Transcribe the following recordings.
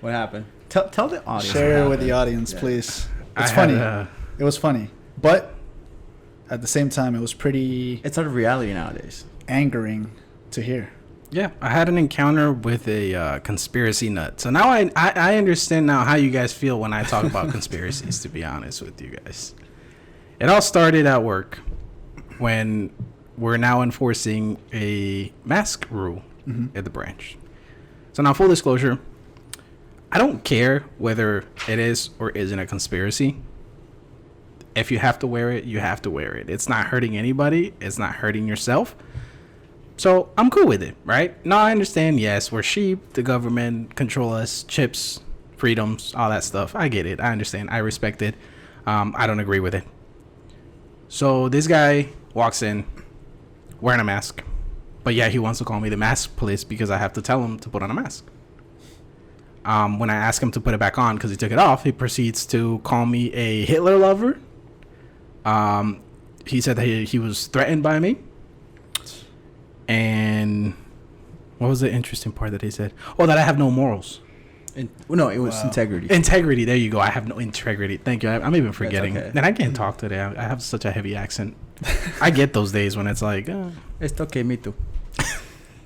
What happened? Tell the audience. Share it with the audience, please. It's funny. It was funny, but at the same time, it was pretty. It's our reality nowadays. Angering to hear. Yeah, I had an encounter with a conspiracy nut. So now I understand now how you guys feel when I talk about conspiracies, to be honest with you guys. It all started at work when we're now enforcing a mask rule at the branch. So now, full disclosure, I don't care whether it is or isn't a conspiracy. If you have to wear it, you have to wear it. It's not hurting anybody. It's not hurting yourself. So I'm cool with it, right? Now I understand, yes, we're sheep, the government control us, chips, freedoms, all that stuff. I get it. I understand. I respect it. I don't agree with it. So this guy walks in wearing a mask. But yeah, he wants to call me the mask police because I have to tell him to put on a mask. When I ask him to put it back on because he took it off, he proceeds to call me a Hitler lover. He said that he was threatened by me. And what was the interesting part that he said? Oh, that I have no morals. No, it was integrity. Integrity. There you go. I have no integrity. Thank you. I'm even forgetting. Okay. And I can't talk today. I have such a heavy accent. I get those days when it's like, it's okay, me too.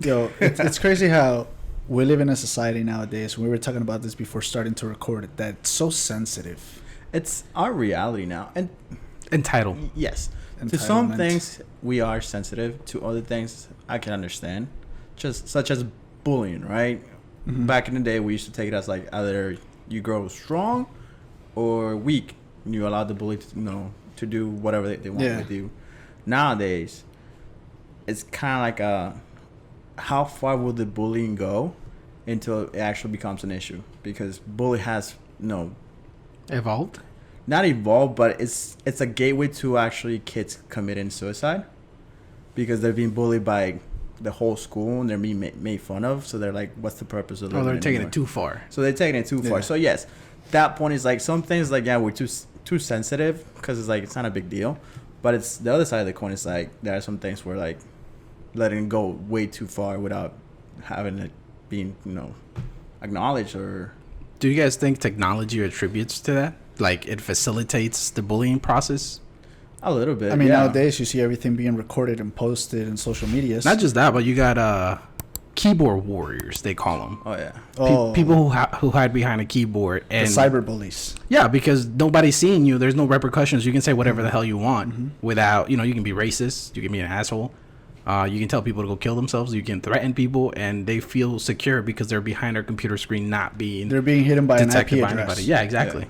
Yo, it's crazy how we live in a society nowadays. We were talking about this before starting to record it. That's so sensitive. It's our reality now, and entitled. Yes. To some things, we are sensitive. To other things, I can understand. Just such as bullying, right? Mm-hmm. Back in the day, we used to take it as like either you grow strong or weak. You allow the bully to do whatever they want with you. Nowadays, it's kind of like how far will the bullying go until it actually becomes an issue? Because bully has evolved. Not evolved, but it's a gateway to actually kids committing suicide because they're being bullied by the whole school and they're being made fun of. So they're like, what's the purpose of living? They're taking it too far. So they're taking it too far. So yes, that point is like some things like, we're too sensitive because it's like, it's not a big deal. But it's the other side of the coin is like, there are some things where like letting it go way too far without having it being, acknowledged or. Do you guys think technology attributes to that? Like it facilitates the bullying process? A little bit. I mean, nowadays you see everything being recorded and posted in social media. Not just that, but you got keyboard warriors, they call them. Oh yeah. People who hide behind a keyboard and the cyber bullies. Yeah, because nobody's seeing you. There's no repercussions. You can say whatever the hell you want without, you can be racist. You can be an asshole. You can tell people to go kill themselves. You can threaten people, and they feel secure because they're behind their computer screen, not being they're being hidden by an IP address. Anybody. Yeah, exactly. Yeah.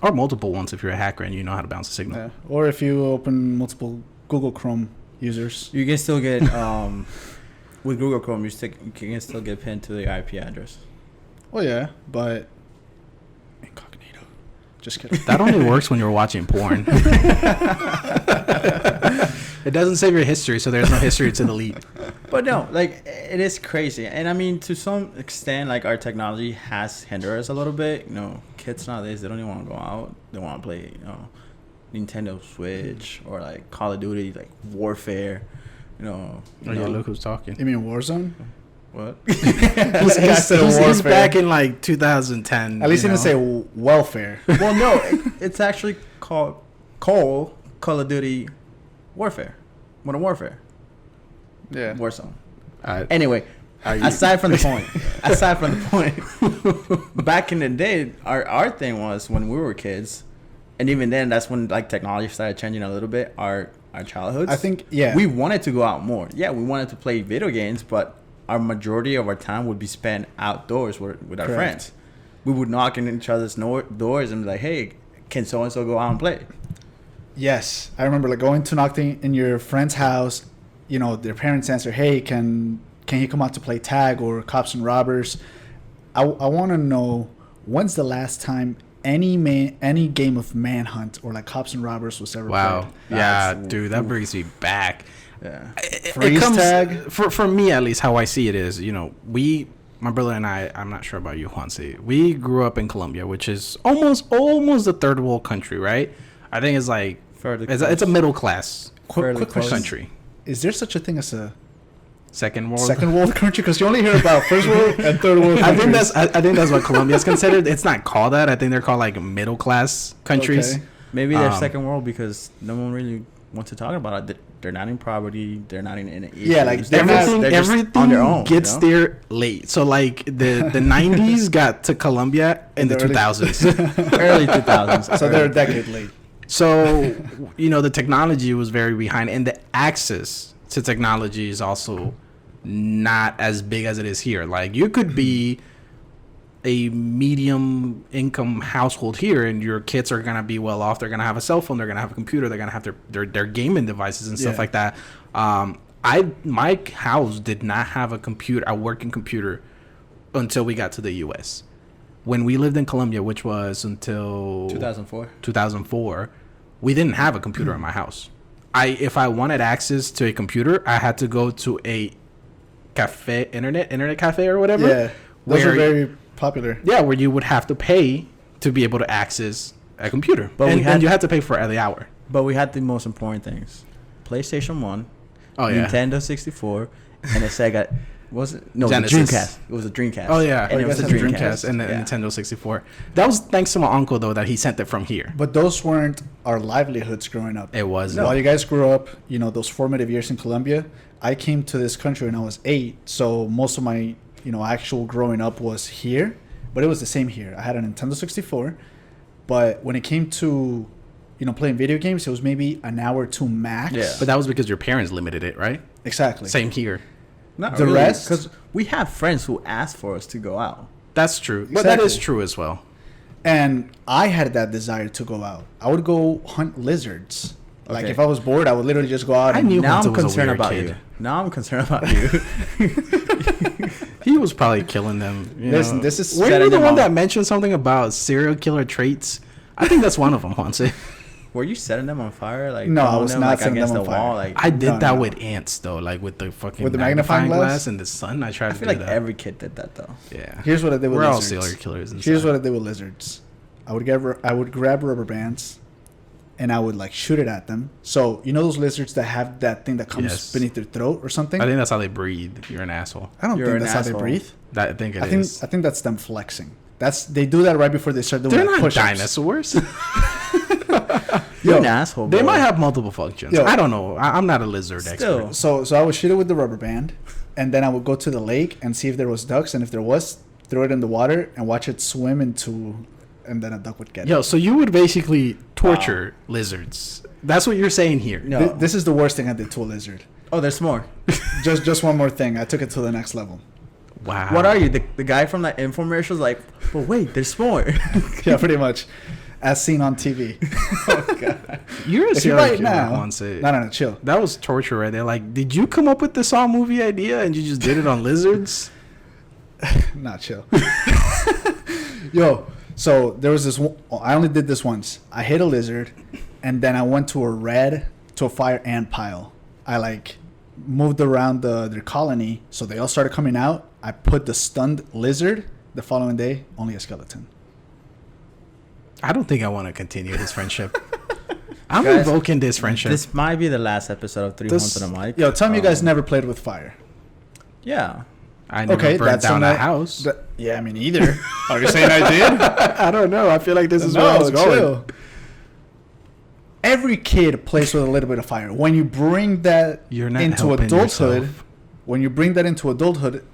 Or multiple ones if you're a hacker and you know how to bounce a signal. Yeah. Or if you open multiple Google Chrome users. You can still get, with Google Chrome, you can still get pinned to the IP address. Oh, yeah, but incognito. Just kidding. That only works when you're watching porn. It doesn't save your history, so there's no history to delete. But no, like, it is crazy. And I mean, to some extent, like, our technology has hindered us a little bit. Kids nowadays, they don't even want to go out. They want to play, Nintendo Switch or, like, Call of Duty, like, Warfare, Look who's talking. You mean Warzone? What? he's back in, like, 2010. At least he didn't say welfare. Well, no, it's actually called Call of Duty Warfare. Modern Warfare. Yeah. Warzone. Anyway, aside from the point, back in the day, our thing was when we were kids, and even then, that's when like technology started changing a little bit. Our childhoods. I think we wanted to go out more. Yeah, we wanted to play video games, but our majority of our time would be spent outdoors with our friends. We would knock on each other's doors and be like, "Hey, can so and so go out and play?" Yes, I remember like going to knock in your friend's house. Their parents answer, "Hey, can he come out to play tag or cops and robbers?" I want to know when's the last time any game of manhunt or like cops and robbers was ever played. Wow, yeah, dude, that brings me back. Yeah, freeze tag for me at least. How I see it is, my brother and I'm not sure about you, Juans. We grew up in Colombia, which is almost a third world country, right? I think it's like it's a middle class quick country. Is there such a thing as a Second world. Second world country, because you only hear about first world and third world countries. I think that's what Colombia is considered. It's not called that. I think they're called like middle class countries. Okay. Maybe they're second world because no one really wants to talk about it. They're not in poverty. They're not in any issues. Yeah, like everything on their own, gets there late. So like the 90s got to Colombia in the 2000s. Early 2000s. So they're a decade late. So, the technology was very behind, and the access to technology is also not as big as it is here. Like, you could be a medium income household here, and your kids are going to be well off. They're going to have a cell phone. They're going to have a computer. They're going to have their gaming devices and stuff like that. My house did not have a working computer until we got to the U.S. When we lived in Colombia, which was until 2004, we didn't have a computer in my house. If I wanted access to a computer, I had to go to a internet cafe or whatever. Yeah, those are very popular. Yeah, where you would have to pay to be able to access a computer. And you had to pay for the hour. But we had the most important things. PlayStation 1, Nintendo 64, and a Sega... Was it? No, Genesis. The Dreamcast. It was a Dreamcast. Oh, yeah. And it was the Dreamcast and the Nintendo 64. That was thanks to my uncle, though, that he sent it from here. But those weren't our livelihoods growing up. It was. While you guys grew up, those formative years in Colombia, I came to this country when I was 8. So most of my, actual growing up was here. But it was the same here. I had a Nintendo 64. But when it came to, playing video games, it was maybe an hour or two max. Yeah. But that was because your parents limited it, right? Exactly. Same here. Not the really, rest, because we have friends who ask for us to go out. That's true. Exactly. But that is true as well. And I had that desire to go out. I would go hunt lizards. Like, Okay. if I was bored, I would literally just go out. Now Hunter I'm was a concerned weird about kid. you. Now I'm concerned about you. He was probably killing them. Listen, this is Were you setting the them one up. that mentioned something about serial killer traits? I think that's one of them, Juanse. Were you setting them on fire? Like No, I throwing was them, not like, setting against them the on fire. wall? Like I did No, that no. with ants, though, like with the fucking With the magnifying glass? in the sun. I tried I to feel do like that. every kid did that though. Yeah. Here's what I did with We're all lizards. serial killers. Here's what I did with lizards. I would grab rubber bands, and I would shoot it at them. So those lizards that have that thing that comes Yes. beneath their throat or something. I think that's how they breathe. You're an asshole. I don't You're think an that's how they asshole. breathe. I think it I think is. I think that's them flexing. They do that right before they start doing They're not push-ups. dinosaurs. You're Yo, an asshole. They bro. might have multiple functions. Yo. I don't know. I'm not a lizard Still. expert. So I would shoot it with the rubber band, and then I would go to the lake and see if there was ducks, and if there was, throw it in the water and watch it swim into, and then a duck would get it. Yo, so you would basically torture lizards. That's what you're saying here. No. This is the worst thing I did to a lizard. Oh, there's more. Just one more thing. I took it to the next level. Wow. What are you? The guy from that infomercial's like, but wait, there's more. Yeah, pretty much, as seen on TV. Oh god. You're a If you serial right killer, now, Juanse. no, chill. That was torture right there. Like, did you come up with this all movie idea and you just did it on lizards? Not chill. Yo, so there was this. I only did this once. I hit a lizard, and then I went to a fire ant pile. I moved around their colony, so they all started coming out. I put the stunned lizard. The following day, only a skeleton. I don't think I want to continue this friendship. I'm Guys, revoking this friendship. This might be the last episode of 3 Months on a Mic. Yo, tell me you guys never played with fire. Yeah. I never Okay, burned that's down a not- house. Yeah, I mean either. Are you saying I did? I don't know. I feel like this is where I was going. chill. Every kid plays with a little bit of fire. When you bring that You're not into helping adulthood, yourself.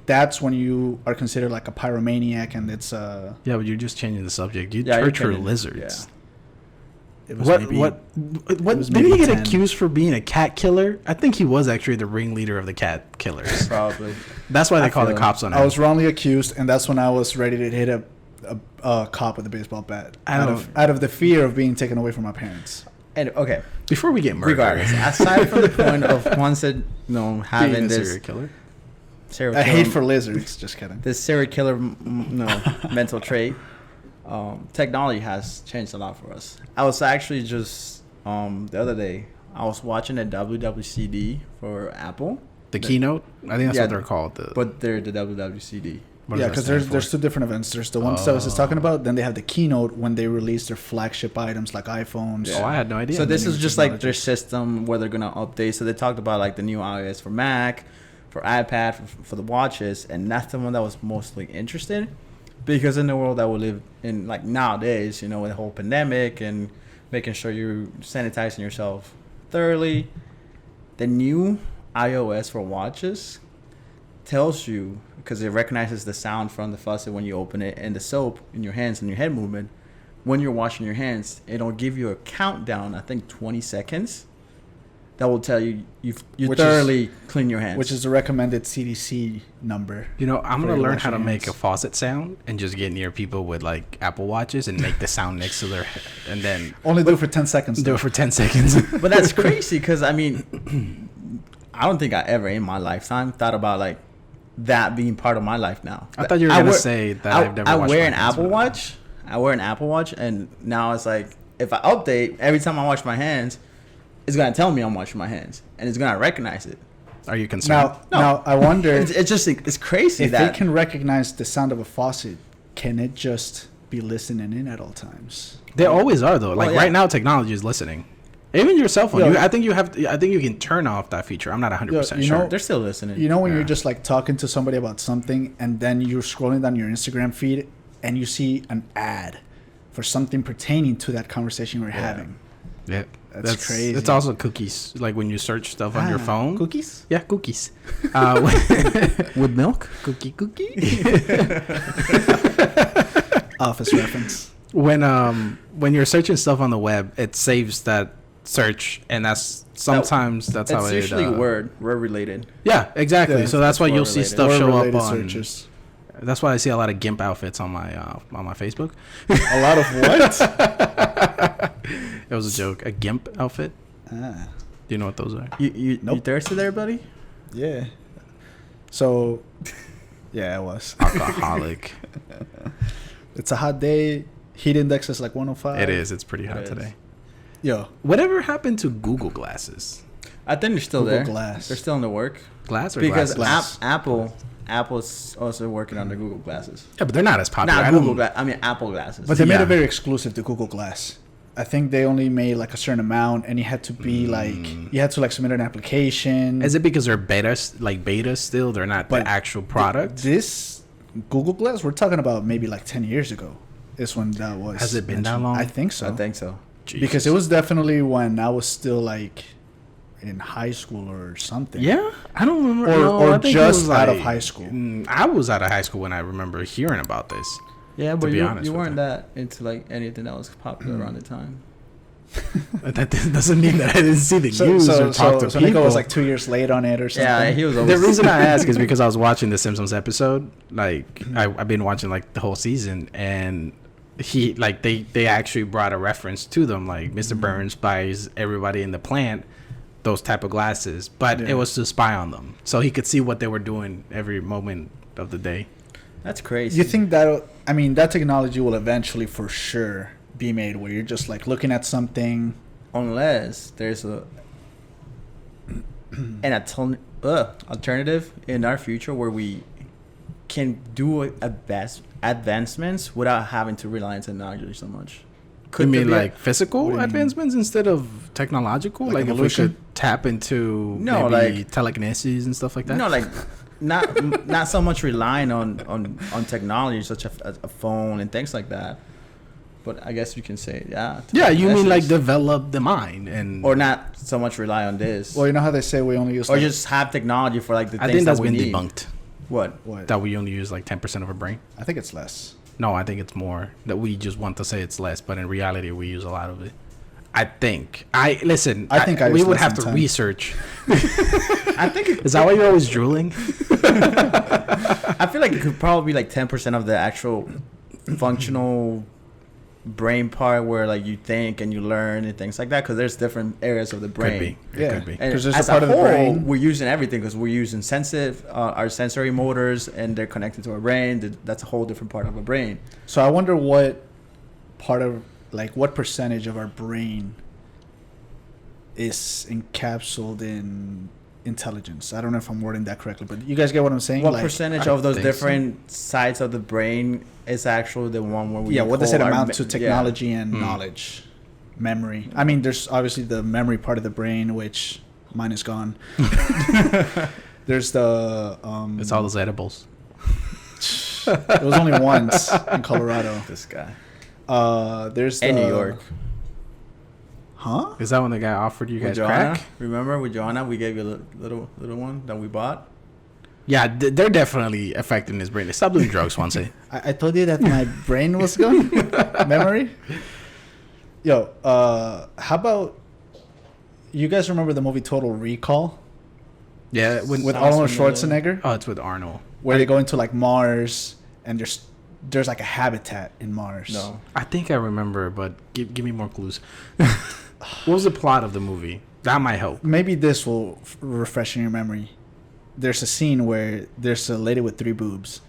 that's when you are considered like a pyromaniac, and it's Yeah, but you're just changing the subject. You Yeah, you're torture changing- lizards. it was What? maybe- What? it was Did he maybe get 10. accused for being a cat killer? I think he was actually the ringleader of the cat killers. Probably. That's why they I call the feel- cops on him. I was wrongly accused, and that's when I was ready to hit a cop with a baseball bat out of the fear of being taken away from my parents. And okay, Before we get murdered, regardless, aside from the point of one said, being having a this serial killer. serial I killer, hate for lizards. Just kidding. this serial killer, mental trait. Technology has changed a lot for us. I was actually just the other day. I was watching a WWCD for Apple, The keynote. I think that's Yeah, what they're called. but they're the WWCD. What Yeah, does that because stand for? there's two different events. There's the one Stella is talking about. Then they have the keynote when they release their flagship items like iPhones. Oh, I had no idea. So this new is just like technology. their system where they're gonna update. So they talked about like the new iOS for Mac, for iPad, for the watches, and that's the one that was mostly interested. Because in the world that we live in, like nowadays, you know, with the whole pandemic and making sure you're sanitizing yourself thoroughly, the new iOS for watches tells you, because it recognizes the sound from the faucet when you open it and the soap in your hands and your head movement. When you're washing your hands, it'll give you a countdown, I think 20 seconds, that will tell you you thoroughly clean your hands. Which is the recommended CDC number. You know, I'm going to learn how to make a faucet sound and just get near people with, like, Apple Watches and make the sound next to their head. And then... Only do it for 10 seconds. Do it for 10 seconds. But that's crazy because, I mean, I don't think I ever in my lifetime thought about, like, that being part of my life now. I thought you were going to say that I've never watched. I wear an Apple Watch. I wear an Apple Watch, and now it's like, if I update, every time I wash my hands, it's going to tell me I'm washing my hands, and it's going to recognize it. Are you concerned? Now I wonder... It's crazy if that... they can recognize the sound of a faucet, can it just be listening in at all times? They always are, though. Like, right now, technology is listening. Even your cell phone. I think you can turn off that feature. I'm not 100% sure. They're still listening. You know when you're just, like, talking to somebody about something, and then you're scrolling down your Instagram feed, and you see an ad for something pertaining to that conversation we're having. Yeah. That's crazy. It's also cookies. Like when you search stuff on your phone. Cookies? Yeah, cookies. With milk? Cookie. Office reference. When you're searching stuff on the web, it saves that search, and that's sometimes how it. It's usually word related. Yeah, exactly. Yeah, so that's why you'll see stuff show up on searches. That's why I see a lot of GIMP outfits on my Facebook. A lot of what? It was a joke. A GIMP outfit. Ah. Do you know what those are? You thirsty there, buddy? Yeah. So, yeah, it was. Alcoholic. It's a hot day. Heat index is like 105. It is. It's pretty hot today. Yo. Whatever happened to Google glasses? I think they're still there. Glass. They're still in the work. Glass or because glasses? Apple's also working on the Google glasses. Yeah, but they're not as popular. Not Google Glass. I mean Apple glasses. But they made it very exclusive to Google Glass. I think they only made like a certain amount, and you had to be like submit an application. Is it because they're beta still? They're not the actual product. This Google Glass, we're talking about maybe like 10 years ago. Is when that was. Has it been that long? I think so. Jesus. Because it was definitely when I was still like in high school or something. Yeah, I don't remember. Or just out of high school. I was out of high school when I remember hearing about this. Yeah, but you weren't that into like anything that was popular around the time. That doesn't mean that I didn't see the news or talk to people. Nico was like 2 years late on it or something. Yeah, he was. The reason I ask is because I was watching the Simpsons episode. Like I've been watching like the whole season, and they actually brought a reference to them. Like Mr. Burns buys everybody in the plant those type of glasses, but it was to spy on them, so he could see what they were doing every moment of the day. That's crazy. You think that? I mean, that technology will eventually, for sure, be made where you're just like looking at something, unless there's an alternative in our future where we can do advancements without having to rely on technology so much. You mean like physical advancements instead of technological? Like if we could tap into maybe telekinesis and stuff like that? No, like not so much relying on technology such as a phone and things like that. But I guess you can say, yeah, you mean like develop the mind and or not so much rely on this. Well, you know how they say we only use or just have technology for like the things I think that's that we been need. Debunked. What? That we only use like 10% of our brain. I think it's less. No, I think it's more. That we just want to say it's less, but in reality, we use a lot of it. I think. We would have to research. I think. Is that why you're always drooling? I feel like it could probably be like 10% of the actual functional brain part where like you think and you learn and things like that, because there's different areas of the brain. Could be. And as a whole, we're using everything because we're using our sensory motors, and they're connected to our brain. That's a whole different part of our brain. So I wonder what percentage of our brain is encapsulated in intelligence. I don't know if I'm wording that correctly, but you guys get what I'm saying? What percentage of those different sides of the brain is actually the one where we what does it amount to technology and knowledge, memory? I mean, there's obviously the memory part of the brain, which mine is gone. There's the It's all those edibles. it was only once in Colorado. This guy. There's In the, New York. Huh? Is that when the guy offered you With guys Joanna, crack? remember with Joanna, we gave you a little one that we bought. Yeah, they're definitely affecting his brain. Stop doing drugs, Juanse. I told you that my brain was going. Memory. Yo, how about you guys remember the movie Total Recall Yeah, with Sounds Arnold familiar. Schwarzenegger, oh, it's with Arnold. where they go into like Mars and there's like a habitat in Mars. No. I think I remember, but give me more clues. What was the plot of the movie? That might help. Maybe this will refresh in your memory. There's a scene where there's a lady with 3 boobs.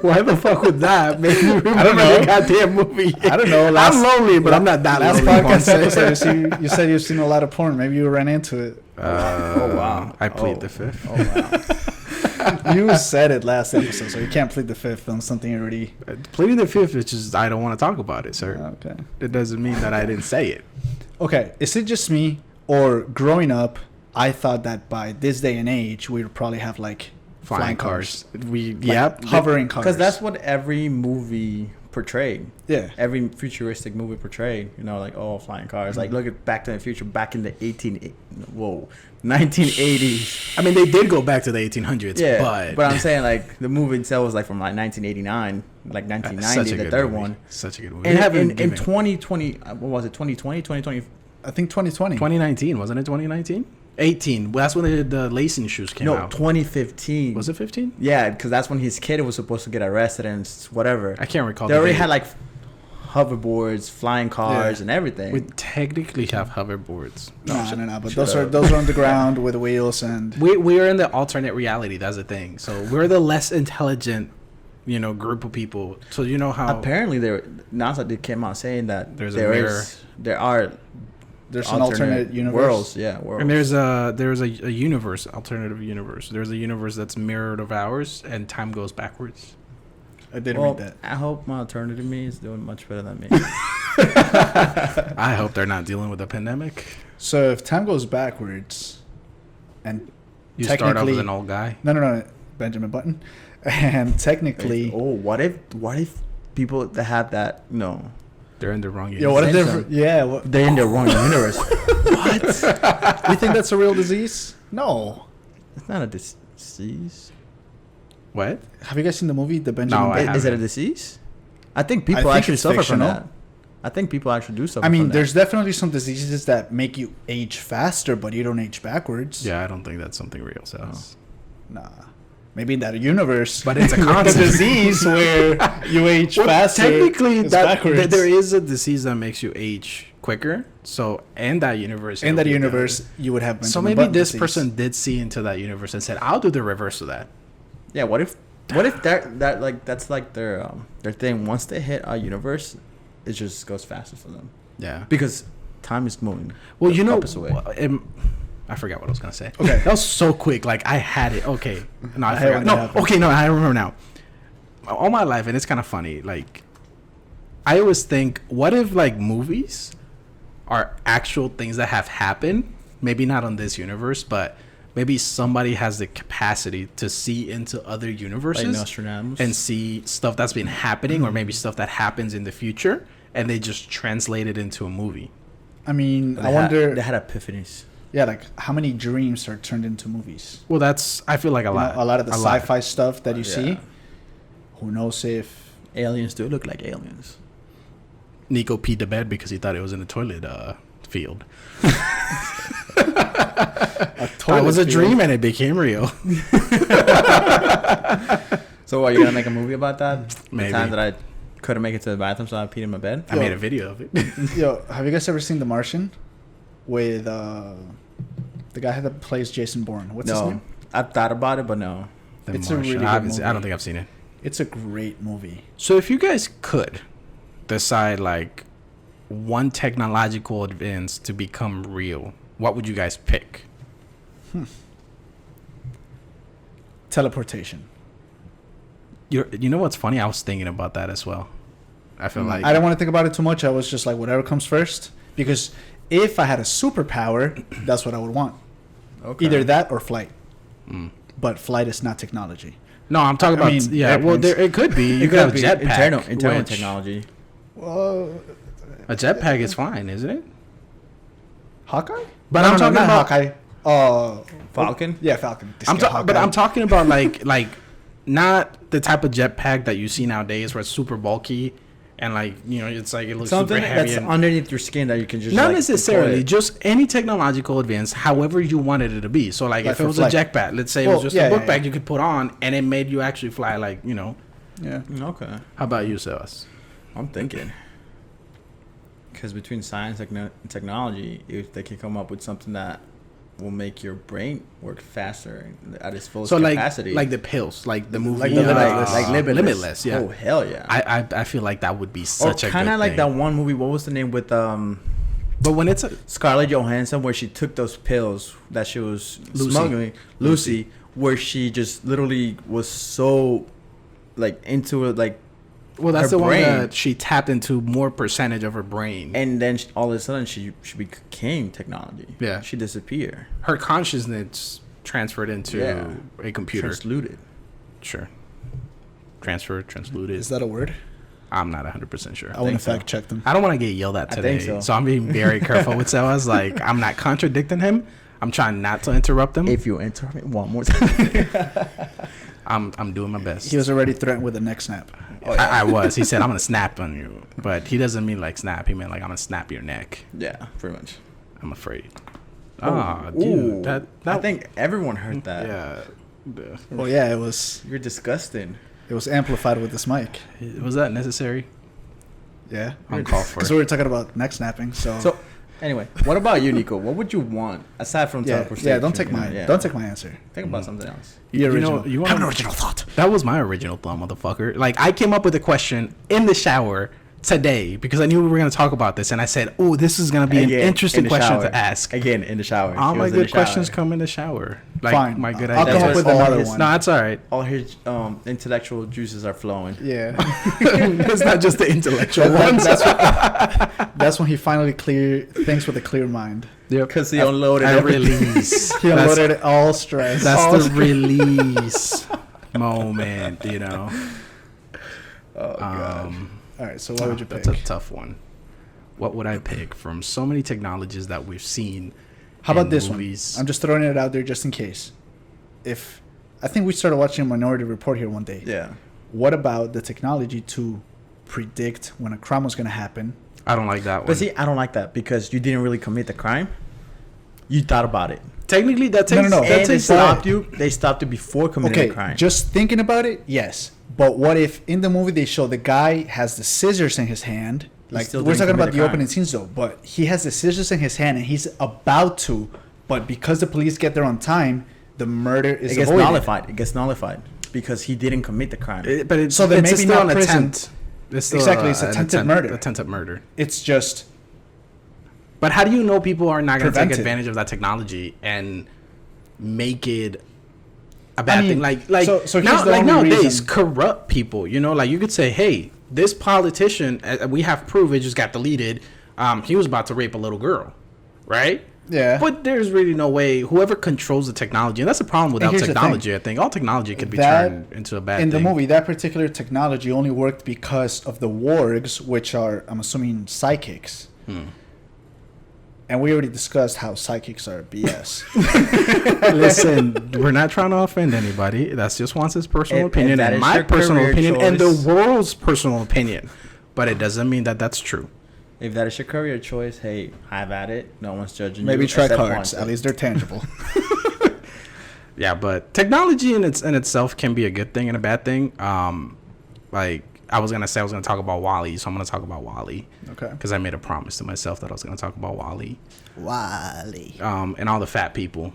Why the fuck would that make me remember I don't know. the goddamn movie? I don't know. I'm lonely, but I'm not that Last lonely. podcast Juanse. episode, you said you've seen a lot of porn. Maybe you ran into it. Oh, wow. I plead Oh. the fifth. Oh wow. You said it last episode, so you can't plead the fifth on something you already. Pleading the fifth is just I don't want to talk about it, sir. Okay. It doesn't mean that I didn't say it. Okay. Is it just me, or growing up, I thought that by this day and age, we would probably have like Flying cars. Like, hovering cars. Because that's what every movie portrayed. Yeah. Every futuristic movie portrayed. You know, like flying cars. Like look at Back to the Future back in the 1980s. I mean, they did go back to the 1800s, Yeah, but I'm saying like the movie itself was like from like 1989, like 1990, such a the good third movie. one. Such a good movie. And in 2020, what was it? 2020, 2020. I think 2020. 2019, wasn't it 2019? 18. Well, that's when the lacing shoes came No, out. 2015. Was it 15? Yeah, because that's when his kid was supposed to get arrested and whatever. I can't recall. They the already date. had like hoverboards, flying cars, Yeah. and everything. We technically have hoverboards. No. But Shut those up. are on the ground with wheels and. We are in the alternate reality. That's the thing. So we're the less intelligent, group of people. So you know how Apparently, NASA did came out saying that There's a mirror. there are There's an alternate universe. worlds. Yeah, worlds. and there's a universe, alternative universe. There's a universe that's mirrored of ours, and time goes backwards. I didn't Well, read that. I hope my alternative me is doing much better than me. I hope they're not dealing with a pandemic. So if time goes backwards, and You start off as technically- an old guy. no, Benjamin Button, and technically, what if people that have that They're in the wrong yo, what if Same they're they're in the wrong universe? what? You think that's a real disease? No. It's not a disease. What? Have you guys seen the movie The Benjamin No, I Button? Is it a haven't. disease? I think people think actually it's suffer fictional. from that. I think people actually do suffer I mean, from there's that. definitely some diseases that make you age faster, but you don't age backwards. Yeah, I don't think that's something real. So. Nah. Maybe in that universe. But it's a the concept. disease where you age faster. Technically, is that backwards. there is a disease that makes you age quicker. So, in that universe, In it'll that be universe, you would have. So Benjamin maybe Button this disease. person did see into that universe and said, "I'll do the reverse of that." Yeah. What if that like that's like their thing? Once they hit our universe, it just goes faster for them Yeah. because time is moving. Well, the you know, opposite way. I forgot what I was gonna say. Okay. That was so quick. Like I had it. Okay. No, I I forgot. had No. that happen. Okay. No, I remember now. All my life, and it's kind of funny. Like, I always think, what if like movies are actual things that have happened? Maybe not on this universe, but maybe somebody has the capacity to see into other Like universes Nostradamus. and see stuff that's been happening, or maybe stuff that happens in the future, and they just translate it into a movie. I mean, They I wonder. they had epiphanies. Yeah, like how many dreams are turned into movies? Well, I feel like a lot. A lot of the a lot. sci-fi stuff that you Yeah. see. Who knows if Aliens do look like aliens. Nico peed the bed because he thought it was in the toilet field. a That was a field- dream and it became real. So, are you gonna make a movie about that? Maybe. The time that I couldn't make it to the bathroom, so I peed in my bed. I made a video of it. Yo, have you guys ever seen The Martian with the guy that plays Jason Bourne? What's his No, name? I've thought about it, but no. The It's a Martian. really I, good haven't seen- I movie. don't think I've seen it. It's a great movie. So if you guys could decide like one technological advance to become real, what would you guys pick? Teleportation. You know what's funny? I was thinking about that as well. I feel like I don't want to think about it too much. I was just like, whatever comes first. Because if I had a superpower, that's what I would want. Okay. Either that or flight. but flight is not technology. No, I'm talking about airplanes. Well, it could be. You could have a jetpack. Internal technology. Well, a jetpack is fine, isn't it? Hawkeye? But I'm talking about Hawkeye. Falcon. Yeah, Falcon. But I'm talking about like not the type of jetpack that you see nowadays where it's super bulky and it's like it looks something super heavy. that's underneath your skin that you can just not necessarily, just any technological advance, however you wanted it to be. So like if it was a jetpack, let's say it was just a book bag you could put on and it made you actually fly Yeah. Okay. How about you, Sebas? I'm thinking. Because between science and technology, if they can come up with something that will make your brain work faster at its fullest capacity. Like the pills, like the movie. Like the Limitless. Like Limitless, yeah. Oh, hell yeah. I feel like that would be such a good kind of like thing. that one movie, what was the name with But when it's Scarlett Johansson, where she took those pills that she was smuggling, Lucy, where she just literally was so like into it, like well, that's her the brain. one that she tapped into more percentage of her brain, and then all of a sudden she became technology. Yeah, she disappeared. Her consciousness transferred into a computer. Transluted. Sure. Transluted. Is that a word? I'm not 100% sure. I want to fact check them. I don't want to get yelled at today, so I'm being very careful with Sebas. Like, I'm not contradicting him. I'm trying not to interrupt him. If you interrupt me one more time, I'm doing my best. He was already threatened with a neck snap. Oh, yeah. I was. He said, I'm going to snap on you. But he doesn't mean like snap. He meant like, I'm going to snap your neck. Yeah, pretty much. I'm afraid. Dude. That I think everyone heard that. Yeah. Well, yeah, it was. You're disgusting. It was amplified with this mic. Was that necessary? Yeah. Uncalled for. Because we were talking about neck snapping, so anyway, what about you, Nico? What would you want aside from teleportation? Yeah, don't take my answer. Think about something else. You have an original thought. That was my original thought, motherfucker. Like, I came up with a question in the shower today because I knew we were going to talk about this, and I said, "Oh, this is going to be an interesting question to ask." Again, in the shower. All my good questions come in the shower. Like, fine. My good I'll ideas. come up with another one. No, that's all right. All his intellectual juices are flowing. Yeah. It's not just the intellectual ones. That's when he finally thinks with a clear mind. Yep. Because he unloaded release. He unloaded all stress. That's the release moment, Oh, God. All right, so what would you pick? That's a tough one. What would I pick from so many technologies that we've seen? How about this movies? one? I'm just throwing it out there just in case. I think we started watching Minority Report here one day. Yeah. What about the technology to predict when a crime was going to happen? I don't like that one. But see, I don't like that because you didn't really commit the crime. You thought about it. Technically, that takes no. That They takes stopped you. They stopped you before committing the crime. Just thinking about it, yes. But what if in the movie they show the guy has the scissors in his hand? Like, we're talking about the opening scenes though, but he has the scissors in his hand and he's about to, but because the police get there on time, the murder is avoided. It gets nullified because he didn't commit the crime. So then maybe still not an prison. attempt. It's attempted murder. Attempted murder. It's just. But how do you know people are not going to take Prevented. advantage of that technology and make it a bad thing? So nowadays, reason. corrupt people, like you could say, hey, this politician, we have proof it just got deleted. He was about to rape a little girl, right? Yeah. But there's really no way whoever controls the technology, and that's the problem without technology, I think. All technology could be turned into a bad thing. In the movie, that particular technology only worked because of the wargs, which are, I'm assuming, psychics. And we already discussed how psychics are BS. Listen, we're not trying to offend anybody. That's just Juans' personal opinion and my personal opinion and the world's personal opinion. But it doesn't mean that that's true. If that is your career choice, hey, have at it. No one's judging you. Maybe try cards. At least they're tangible. Yeah, but technology in itself can be a good thing and a bad thing. Like I was gonna talk about WALL-E, so I'm gonna talk about WALL-E. Okay. Because I made a promise to myself that I was gonna talk about WALL-E. WALL-E. And all the fat people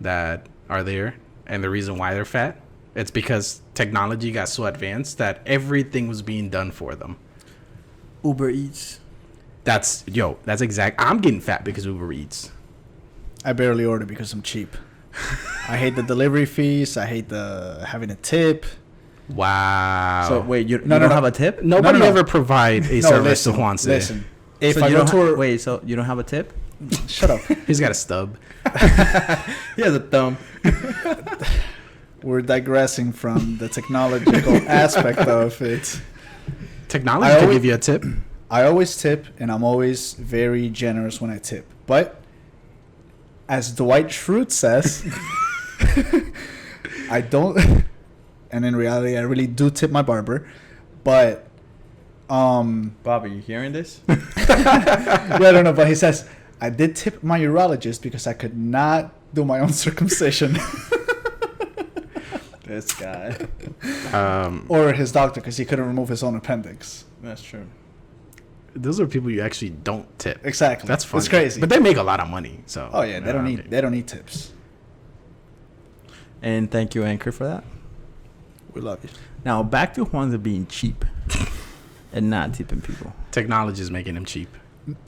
that are there, and the reason why they're fat, it's because technology got so advanced that everything was being done for them. Uber Eats. That's exact. I'm getting fat because Uber Eats. I barely order because I'm cheap. I hate the delivery fees. I hate the having a tip. Wow. So wait, you don't have a tip? Nobody ever provide a service to Juan. Listen. If so I you go don't to wait, so you don't have a tip? Shut up. He's got a stub. He has a thumb. We're digressing from the technological aspect of it. Technology I can always- give you a tip. I always tip, and I'm always very generous when I tip. But as Dwight Schrute says, I don't. And in reality, I really do tip my barber. But Bob, are you hearing this? yeah, I don't know. But he says I did tip my urologist because I could not do my own circumcision, This guy. or his doctor because he couldn't remove his own appendix. That's true. Those are people you actually don't tip. Exactly. That's funny. It's crazy. But they make a lot of money. So. Oh yeah, they don't need tips. And thank you, Anchor, for that. We love you. Now back to Juans being cheap and not tipping people. Technology is making them cheap.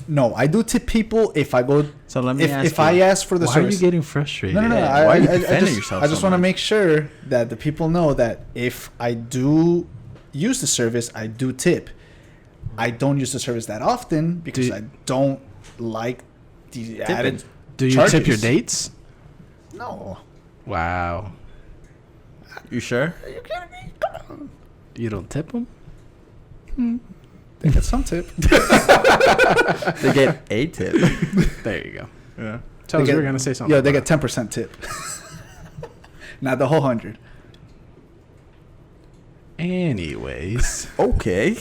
No, I do tip people if I go. So let me ask If you, I ask for the Why service. are you getting frustrated? No. Yeah, why are you defending just, yourself I just so want to much? make sure that the people know that if I do use the service, I do tip. I don't use the service that often because I don't like the added. Do you charges. tip your dates? No. Wow. You sure? Are you kidding me? Come on. You don't tip them? They get some tip. They get a tip. There you go. Yeah. Tell us They you were get- going to say something. Yeah, they about get 10% tip. Not the whole 100. it. Anyways. Okay.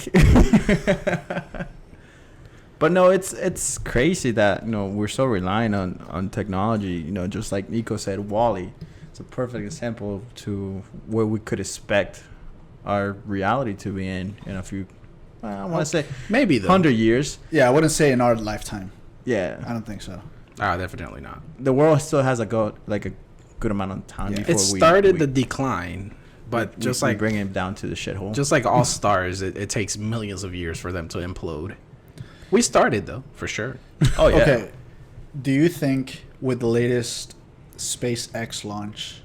But no, it's crazy that we're so reliant on technology. Just like Nico said, Wally. It's a perfect example to where we could expect our reality to be in a few. I want to say Maybe though. 100 years. Yeah, I wouldn't say in our lifetime. I Yeah, don't think so. Definitely not. the world still has a good amount of time Yeah. before It we started we, the decline, but just we like bring it down to the shithole. just like all stars, it takes millions of years for them to implode. We started though, for sure. oh yeah. Okay. Do you think with the latest SpaceX launch,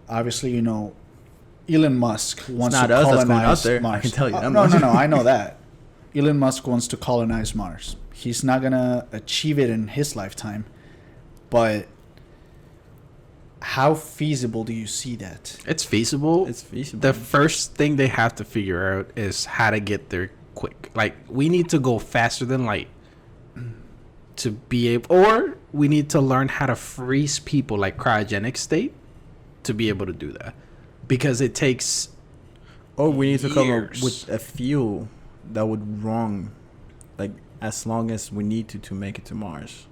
obviously Elon Musk wants not to us that's colonize going out there. I Mars? can tell you that No, much. no, I know that. Elon Musk wants to colonize Mars. He's not gonna achieve it in his lifetime, but how feasible do you see that? It's feasible. It's feasible. The first thing they have to figure out is how to get there quick. Like, we need to go faster than light to be able, or we need to learn how to freeze people like cryogenic state to be able to do that, because it takes Or we need to come up years. with a fuel that would run, like, as long as we need to make it to Mars,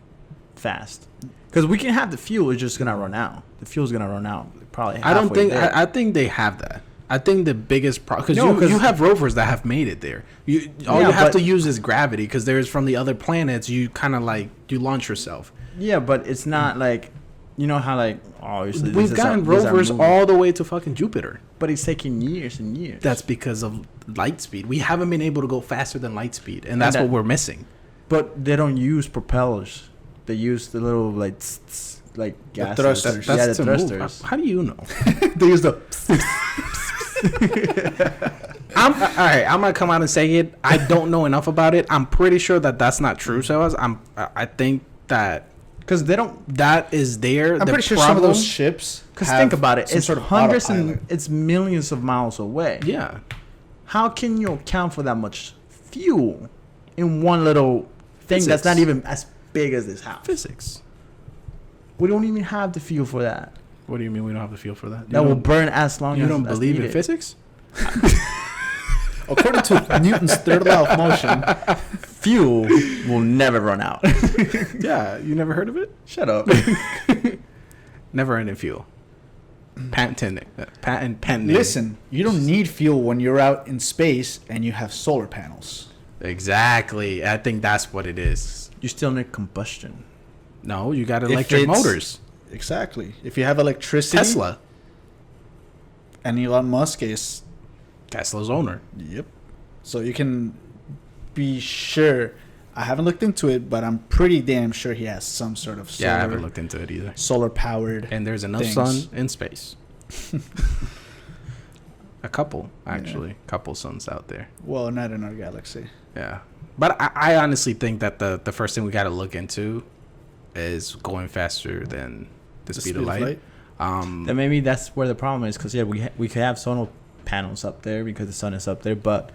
fast. Because we can have the fuel, it's just gonna run out. The fuel's gonna run out probably. I don't halfway think there. I think they have that. I think the biggest problem, because No, 'cause- you have rovers that have made it there. All Yeah, you have but- to use is gravity, because there's from the other planets. You kind of like you launch yourself. Yeah, but it's not like, how like obviously We've gotten rovers all the way to fucking Jupiter. but it's taking years and years. That's because of light speed. We haven't been able to go faster than light speed, and that's what we're missing. But they don't use propellers. They use the little like gases. thrusters. Yeah, the to move. thrusters. How do you know? They use the. All right. I'm gonna come out and say it. I don't know enough about it. I'm pretty sure that that's not true, Sebas. I think that Because they don't. that is there. I'm pretty sure some of those ships. Because have think about it. some It's sort of hundreds autopilot. and it's millions of miles away. Yeah. How can you account for that much fuel in one little thing that's Physics. not even as big as this house? Physics. We don't even have the fuel for that. What do you mean we don't have the feel for that? That will burn as long You as don't as believe in needed. physics? According to Newton's third law of motion, Fuel will never run out. Yeah. You never heard of it? Shut up. Never ending fuel. Patent pending. listen, you don't need fuel when you're out in space and you have solar panels. Exactly. I think that's what it is. You still need combustion. No, you got If electric it's- motors. Exactly. If you have electricity, Tesla. and Elon Musk is, Tesla's owner. yep. So you can be sure. I haven't looked into it, but I'm pretty damn sure he has some sort of Yeah, I haven't looked into it either. solar powered. And there's enough things. sun in space. A couple, actually. Couple suns out there. Well, not in our galaxy. Yeah. But I honestly think that the first thing we got to look into is going faster than the speed of light. Then maybe that's where the problem is, because we could have solar panels up there because the sun is up there, but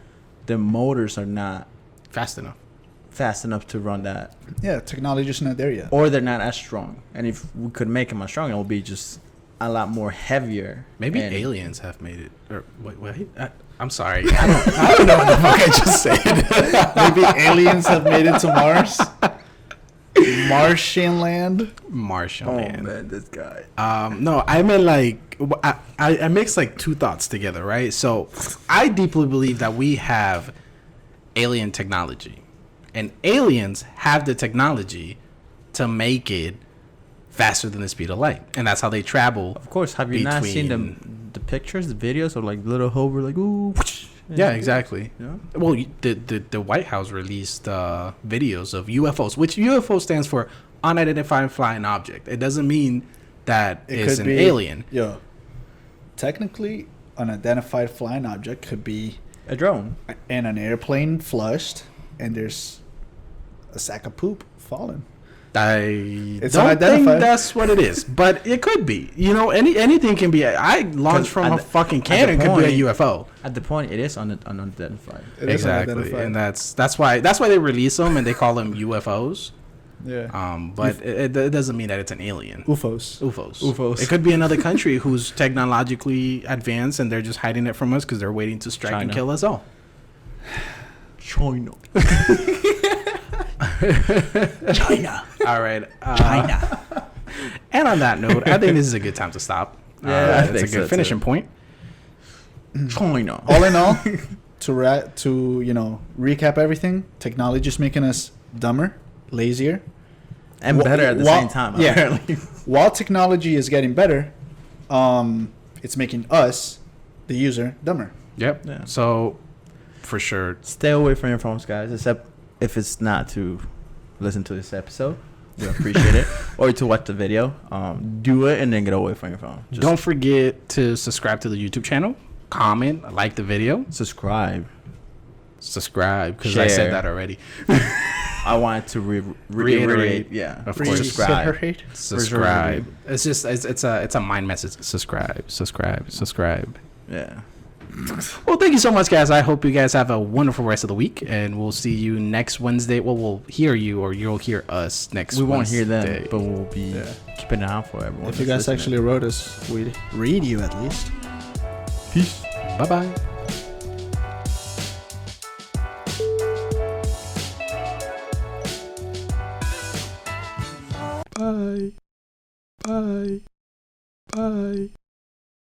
the motors are not fast enough to run that. Yeah, technology's not there yet. Or they're not as strong. And if we could make them as strong, it will be just a lot more heavier. Maybe aliens have made it. Or wait. I'm sorry. I don't know what the fuck I just said. Maybe aliens have made it to Mars. Martian land. Oh man, this guy. No, I meant like I mix like two thoughts together, right? So I deeply believe that we have alien technology, and aliens have the technology to make it faster than the speed of light, and that's how they travel. Of course, have you not seen the pictures, the videos of like little hover, like ooh? Yeah, exactly. Yeah. Well, the White House released videos of UFOs, which UFO stands for unidentified flying object. It doesn't mean that it's an alien. Yeah. Technically, unidentified flying object could be A drone. in an airplane flushed, and there's a sack of poop falling. It's don't think unidentified. that's what it is, but it could be. You know, anything can be. I launched from a fucking cannon. Could be a UFO. At the point, it is unidentified. It is Exactly, unidentified. and that's why they release them and they call them UFOs. Yeah. But it doesn't mean that it's an alien. UFOs. It could be another country who's technologically advanced and they're just hiding it from us because they're waiting to strike and kill us all. China. China. All right. China. And on that note, I think this is a good time to stop. Yeah, I it's think a good so, finishing too. point. China. All in all, to recap everything, technology is making us dumber, lazier, And better at the same time. Yeah. Apparently. While technology is getting better, it's making us, the user, dumber. Yep. Yeah. So, for sure. Stay away from your phones, guys, except if it's not to listen to this episode. We appreciate it. Or to watch the video. Do it and then get away from your phone. Just Don't forget to subscribe to the YouTube channel. Comment, like the video. subscribe. Subscribe, because I Share. said that already. I wanted to reiterate. Yeah. Of course. Subscribe. Subscribe. It's just it's a mind message. Subscribe. Yeah. Well, thank you so much, guys. I hope you guys have a wonderful rest of the week, and we'll see you next Wednesday. Well, we'll hear you, or you'll hear us next. We won't hear Wednesday. them, but we'll be keeping an eye out for everyone. If you that's guys listening. actually wrote us, we'd read you at least. Peace. Bye-bye. Bye. Bye. Bye.